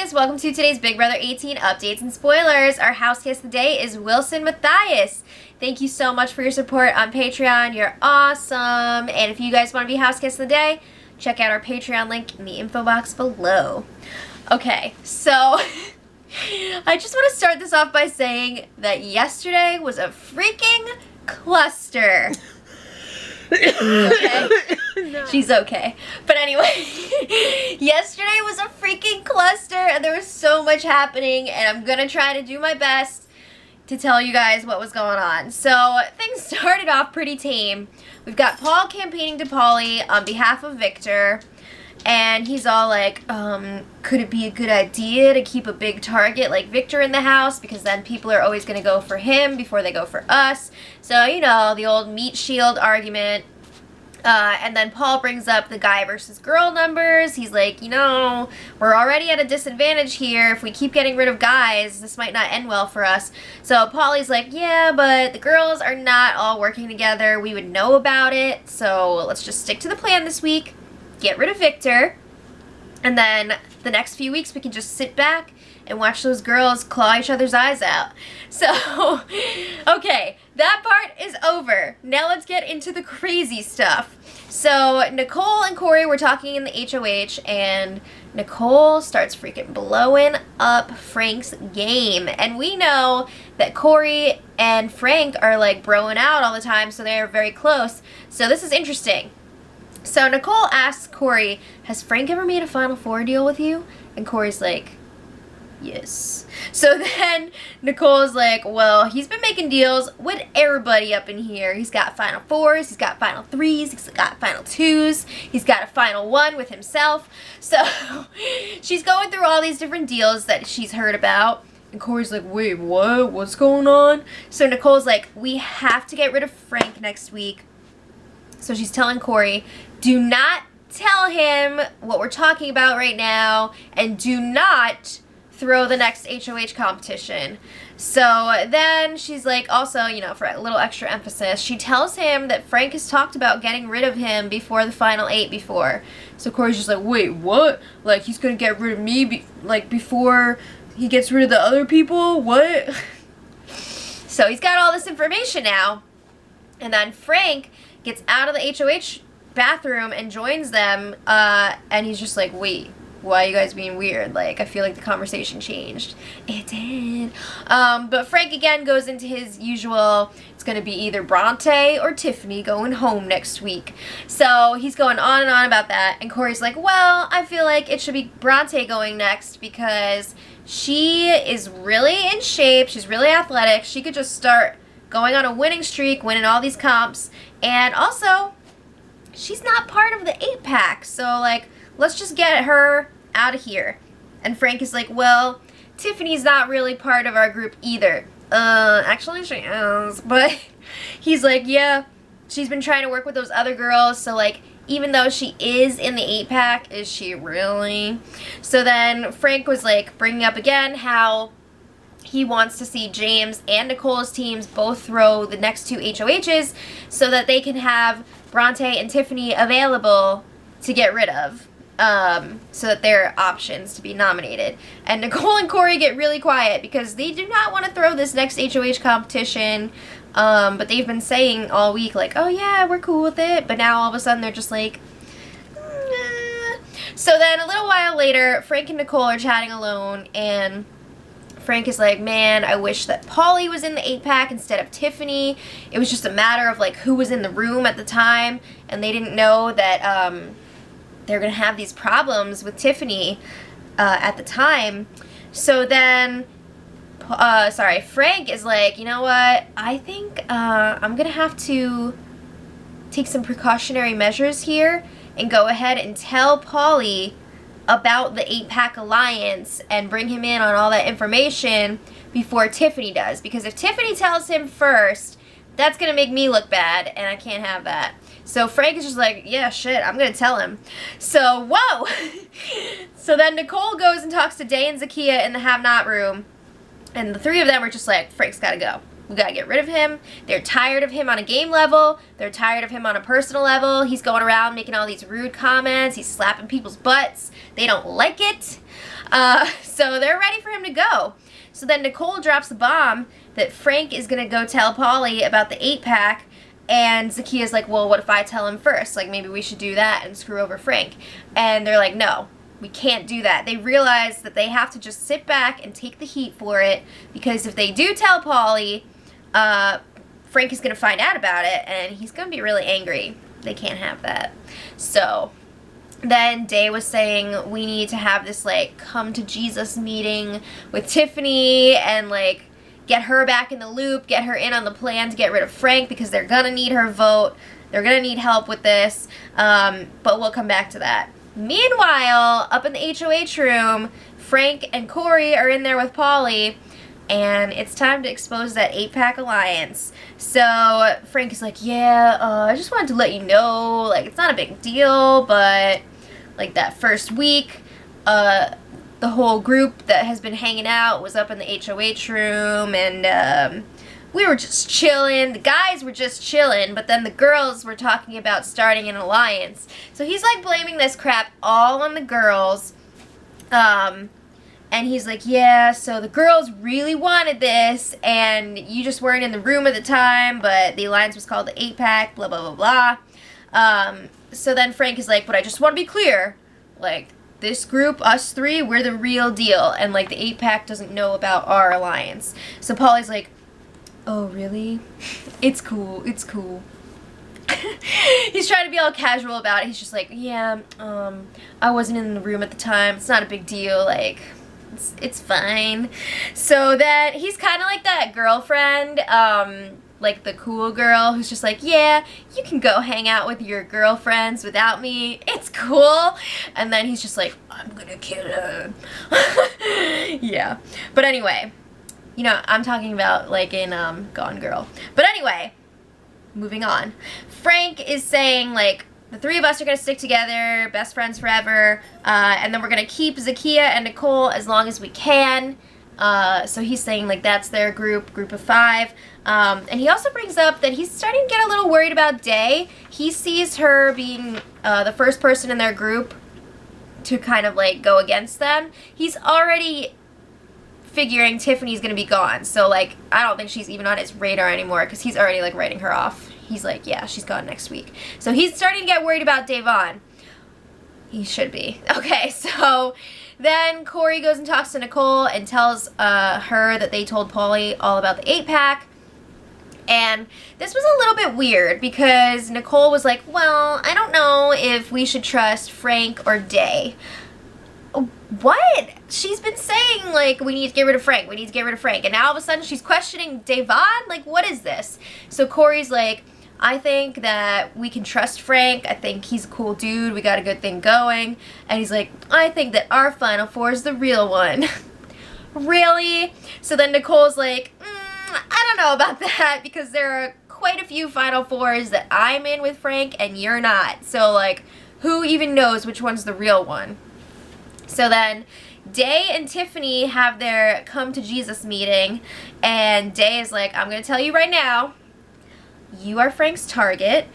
Darkness, welcome to today's Big Brother 18 updates and spoilers. Our house guest of the day is Wilson Matthias. Thank you so much for your support on Patreon. You're awesome. And if you guys want to be house guest of the day, check out our Patreon link in the info box below. Okay, so I just want to start this off by saying that yesterday was a freaking cluster. Okay? No. She's okay. But anyway, yesterday was a freaking cluster and there was so much happening, and I'm gonna try to do my best to tell you guys what was going on. So things started off pretty tame. We've got Paul campaigning to Pauly on behalf of Victor, and he's all like, could it be a good idea to keep a big target like Victor in the house, because then people are always going to go for him before they go for us. So, you know, the old meat shield argument. And then Paul brings up the guy versus girl numbers. He's like, you know, we're already at a disadvantage here. If we keep getting rid of guys, this might not end well for us. So Paulie's like, yeah, but the girls are not all working together. We would know about it. So let's just stick to the plan this week. Get rid of Victor. And then the next few weeks we can just sit back and watch those girls claw each other's eyes out. So, okay, that part is over. Now let's get into the crazy stuff. So, Nicole and Corey were talking in the HOH, and Nicole starts freaking blowing up Frank's game. And we know that Corey and Frank are like broing out all the time, so they're very close. So this is interesting. So Nicole asks Corey, has Frank ever made a Final Four deal with you? And Corey's like, yes. So then Nicole's like, well, he's been making deals with everybody up in here. He's got Final Fours, he's got Final Threes, he's got Final Twos, he's got a Final One with himself. So she's going through all these different deals that she's heard about. And Corey's like, wait, what? What's going on? So Nicole's like, we have to get rid of Frank next week. So she's telling Corey, do not tell him what we're talking about right now, and do not throw the next HOH competition. So then she's like, also, you know, for a little extra emphasis, she tells him that Frank has talked about getting rid of him before the Final 8 before. So Corey's just like, wait, what? Like, he's gonna get rid of me before he gets rid of the other people? What? So he's got all this information now. And then Frank gets out of the HOH bathroom and joins them, and he's just like, wait, why are you guys being weird? Like, I feel like the conversation changed. It did. But Frank again goes into his usual, it's going to be either Bronte or Tiffany going home next week. So he's going on and on about that, and Corey's like, well, I feel like it should be Bronte going next because she is really in shape, she's really athletic, she could just start going on a winning streak, winning all these comps, and also, she's not part of the 8-pack, so, like, let's just get her out of here. And Frank is like, well, Tiffany's not really part of our group either. Actually she is, but he's like, yeah, she's been trying to work with those other girls, so, like, even though she is in the 8-pack, is she really? So then Frank was, like, bringing up again how he wants to see James and Nicole's teams both throw the next 2 HOHs so that they can have Bronte and Tiffany available to get rid of, so that they're options to be nominated. And Nicole and Corey get really quiet because they do not want to throw this next HOH competition, but they've been saying all week, like, oh yeah, we're cool with it, but now all of a sudden they're just like, nah. So then a little while later, Frank and Nicole are chatting alone, and Frank is like, man, I wish that Pauly was in the 8-pack instead of Tiffany. It was just a matter of, like, who was in the room at the time, and they didn't know that they're going to have these problems with Tiffany at the time. So then, Frank is like, you know what, I think I'm going to have to take some precautionary measures here and go ahead and tell Pauly about the 8-pack alliance and bring him in on all that information before Tiffany does. Because if Tiffany tells him first, that's going to make me look bad, and I can't have that. So Frank is just like, yeah, shit, I'm going to tell him. So, whoa! So then Nicole goes and talks to Day and Zakiya in the have-not room, and the 3 of them are just like, Frank's got to go. We gotta get rid of him. They're tired of him on a game level. They're tired of him on a personal level. He's going around making all these rude comments. He's slapping people's butts. They don't like it. So they're ready for him to go. So then Nicole drops the bomb that Frank is gonna go tell Polly about the 8-pack, and Zakia's like, well, what if I tell him first? Like, maybe we should do that and screw over Frank. And they're like, no, we can't do that. They realize that they have to just sit back and take the heat for it, because if they do tell Polly, Frank is going to find out about it, and he's going to be really angry. They can't have that. So then Day was saying we need to have this, like, come to Jesus meeting with Tiffany and, like, get her back in the loop, get her in on the plan to get rid of Frank, because they're going to need her vote. They're going to need help with this, but we'll come back to that. Meanwhile, up in the HOH room, Frank and Corey are in there with Polly, and it's time to expose that 8-pack alliance. So Frank is like, yeah, I just wanted to let you know, like, it's not a big deal, but, like, that first week, the whole group that has been hanging out was up in the HOH room, and we were just chilling. The guys were just chilling, but then the girls were talking about starting an alliance. So he's, like, blaming this crap all on the girls. And he's like, yeah, so the girls really wanted this, and you just weren't in the room at the time, but the alliance was called the 8-pack, blah, blah, blah, blah. So then Frank is like, but I just want to be clear, like, this group, us three, we're the real deal, and, like, the 8-pack doesn't know about our alliance. So Polly's like, oh, really? It's cool, it's cool. He's trying to be all casual about it. He's just like, yeah, I wasn't in the room at the time, it's not a big deal, like, it's fine. So then he's kind of like that girlfriend, like the cool girl who's just like, yeah, you can go hang out with your girlfriends without me, it's cool. And then he's just like, I'm gonna kill him. Yeah, but anyway, you know, I'm talking about like in Gone Girl. But anyway, moving on. Frank is saying, like, the three of us are going to stick together, best friends forever, and then we're going to keep Zakia and Nicole as long as we can. So he's saying, like, that's their group of 5. And he also brings up that he's starting to get a little worried about Day. He sees her being the first person in their group to kind of, like, go against them. He's already figuring Tiffany's going to be gone. So, like, I don't think she's even on his radar anymore, because he's already, like, writing her off. He's like, yeah, she's gone next week. So he's starting to get worried about Davon. He should be. Okay, so then Corey goes and talks to Nicole and tells her that they told Polly all about the 8-pack. And this was a little bit weird, because Nicole was like, well, I don't know if we should trust Frank or Day. What? She's been saying, like, we need to get rid of Frank, we need to get rid of Frank, and now all of a sudden she's questioning Davon? Like, what is this? So Corey's like, I think that we can trust Frank, I think he's a cool dude, we got a good thing going, and he's like, I think that our Final Four is the real one. Really? So then Nicole's like, I don't know about that, because there are quite a few Final Fours that I'm in with Frank and you're not, so, like, who even knows which one's the real one? So then Day and Tiffany have their come to Jesus meeting, and Day is like, I'm going to tell you right now, you are Frank's target.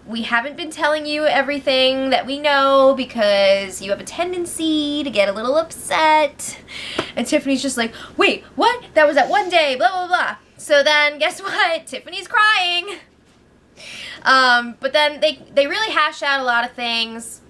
We haven't been telling you everything that we know because you have a tendency to get a little upset. And Tiffany's just like, wait, what? That was that one day, blah, blah, blah. So then, guess what? Tiffany's crying. But then they really hash out a lot of things.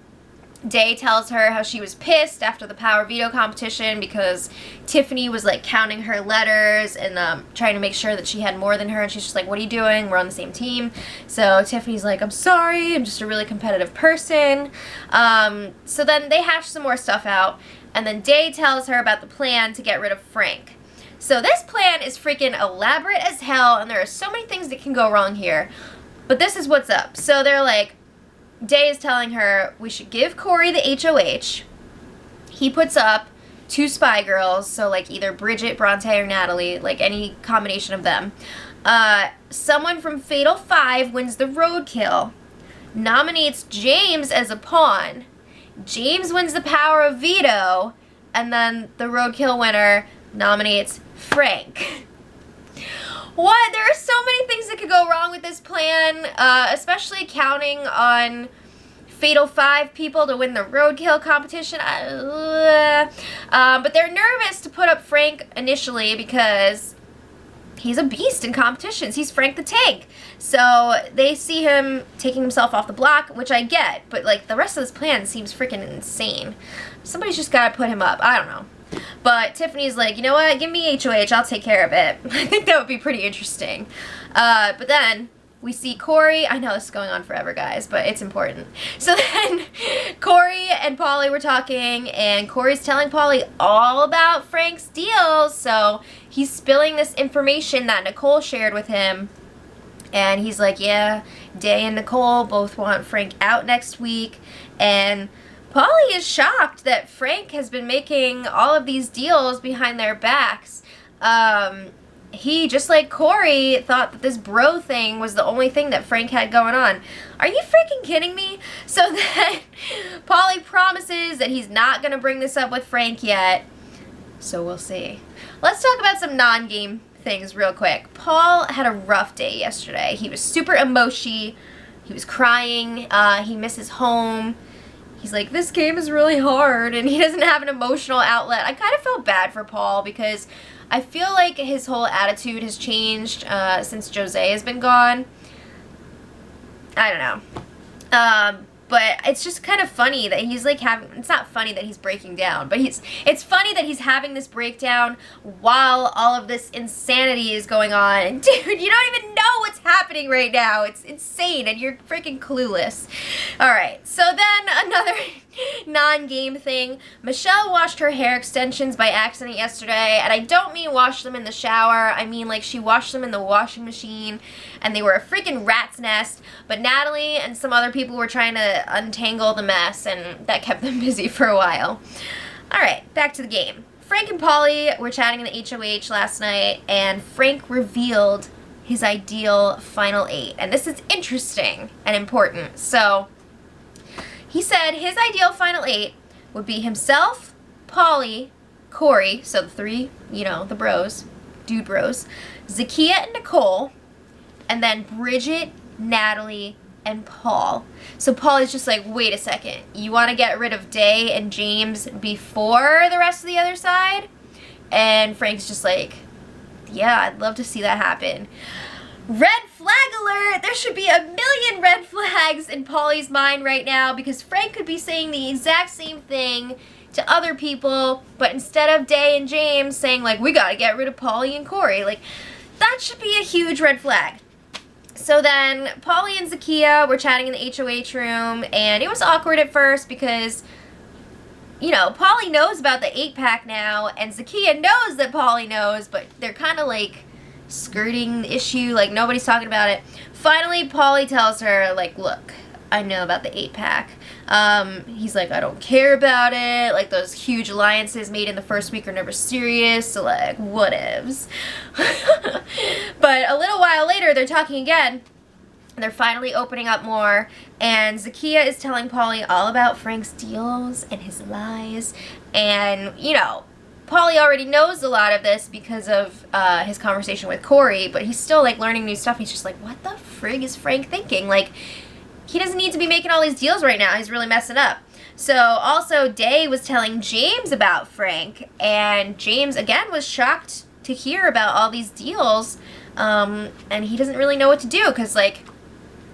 Day tells her how she was pissed after the power veto competition because Tiffany was, like, counting her letters and trying to make sure that she had more than her, and she's just like, what are you doing? We're on the same team. So Tiffany's like, I'm sorry, I'm just a really competitive person. So then they hash some more stuff out, and then Day tells her about the plan to get rid of Frank. So this plan is freaking elaborate as hell, and there are so many things that can go wrong here, but this is what's up. So they're like, Day is telling her we should give Corey the HOH. He puts up 2 spy girls, so, like, either Bridget, Bronte, or Natalie, like any combination of them. Someone from Fatal 5 wins the roadkill, nominates James as a pawn. James wins the power of veto, and then the roadkill winner nominates Frank. What? There are so many things that could go wrong with this plan, especially counting on Fatal 5 people to win the roadkill competition. But they're nervous to put up Frank initially because he's a beast in competitions. He's Frank the Tank. So they see him taking himself off the block, which I get, but like the rest of this plan seems freaking insane. Somebody's just gotta put him up. I don't know. But Tiffany's like, you know what? Give me HOH. I'll take care of it. I think that would be pretty interesting. But then we see Corey. I know this is going on forever, guys, but it's important. So then Corey and Pauly were talking, and Corey's telling Pauly all about Frank's deals. So he's spilling this information that Nicole shared with him. And he's like, yeah, Day and Nicole both want Frank out next week. And Pauly is shocked that Frank has been making all of these deals behind their backs. He, just like Corey, thought that this bro thing was the only thing that Frank had going on. Are you freaking kidding me? So then Pauly promises that he's not going to bring this up with Frank yet. So we'll see. Let's talk about some non-game things real quick. Paul had a rough day yesterday. He was super emoshy. He was crying. He misses home. He's like, this game is really hard, and he doesn't have an emotional outlet. I kind of felt bad for Paul because I feel like his whole attitude has changed since Jose has been gone. I don't know. But it's just kind of funny that he's like having, it's not funny that he's breaking down, but it's funny that he's having this breakdown while all of this insanity is going on. And dude, you don't even know what's happening right now. It's insane and you're freaking clueless. Alright, so then another non-game thing. Michelle washed her hair extensions by accident yesterday, and I don't mean wash them in the shower. I mean like she washed them in the washing machine, and they were a freaking rat's nest. But Natalie and some other people were trying to untangle the mess, and that kept them busy for a while. Alright, back to the game. Frank and Pauly were chatting in the HOH last night, and Frank revealed his ideal final 8. And this is interesting and important. So he said his ideal final 8 would be himself, Pauly, Corey, so the 3, you know, the bros, dude bros, Zakiya and Nicole, and then Bridget, Natalie, and Paul. So Pauly's just like, wait a second, you want to get rid of Day and James before the rest of the other side? And Frank's just like, yeah, I'd love to see that happen. Red flag alert! There should be a million red flags in Pauly's mind right now because Frank could be saying the exact same thing to other people, but instead of Day and James saying like, we gotta get rid of Pauly and Corey, like, that should be a huge red flag. So then Pauly and Zakiya were chatting in the HOH room, and it was awkward at first because, you know, Pauly knows about the 8-pack now, and Zakiya knows that Pauly knows, but they're kind of like skirting the issue, like nobody's talking about it. Finally, Pauly tells her, like, look, I know about the 8-pack. He's like, I don't care about it. Like, those huge alliances made in the first week are never serious, so like, whatevs. But a little while later, they're talking again. They're finally opening up more, and Zakiya is telling Pauly all about Frank's deals and his lies, and, you know, Pauly already knows a lot of this because of his conversation with Corey, but he's still, like, learning new stuff. He's just like, what the frig is Frank thinking? Like, he doesn't need to be making all these deals right now. He's really messing up. So, also, Day was telling James about Frank, and James, again, was shocked to hear about all these deals, and he doesn't really know what to do, because, like,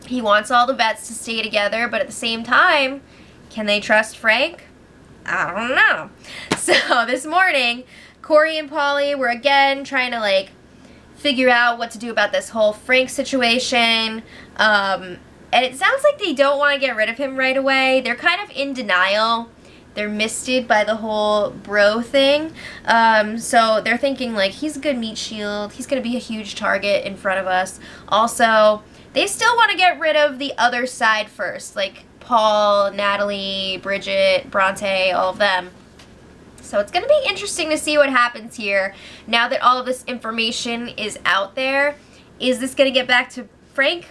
he wants all the vets to stay together, but at the same time, can they trust Frank? I don't know. So this morning, Corey and Pauly were again trying to like figure out what to do about this whole Frank situation. And it sounds like they don't want to get rid of him right away. They're kind of in denial. They're misted by the whole bro thing. So they're thinking like, he's a good meat shield. He's going to be a huge target in front of us. Also, they still want to get rid of the other side first, like Paul, Natalie, Bridget, Bronte, all of them. So it's going to be interesting to see what happens here now that all of this information is out there. Is this going to get back to Frank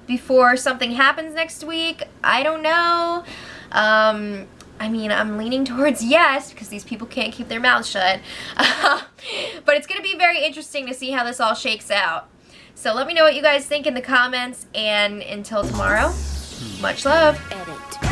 before something happens next week? I don't know. I mean, I'm leaning towards yes, because these people can't keep their mouths shut. But it's going to be very interesting to see how this all shakes out. So let me know what you guys think in the comments, and until tomorrow, much love. Edit.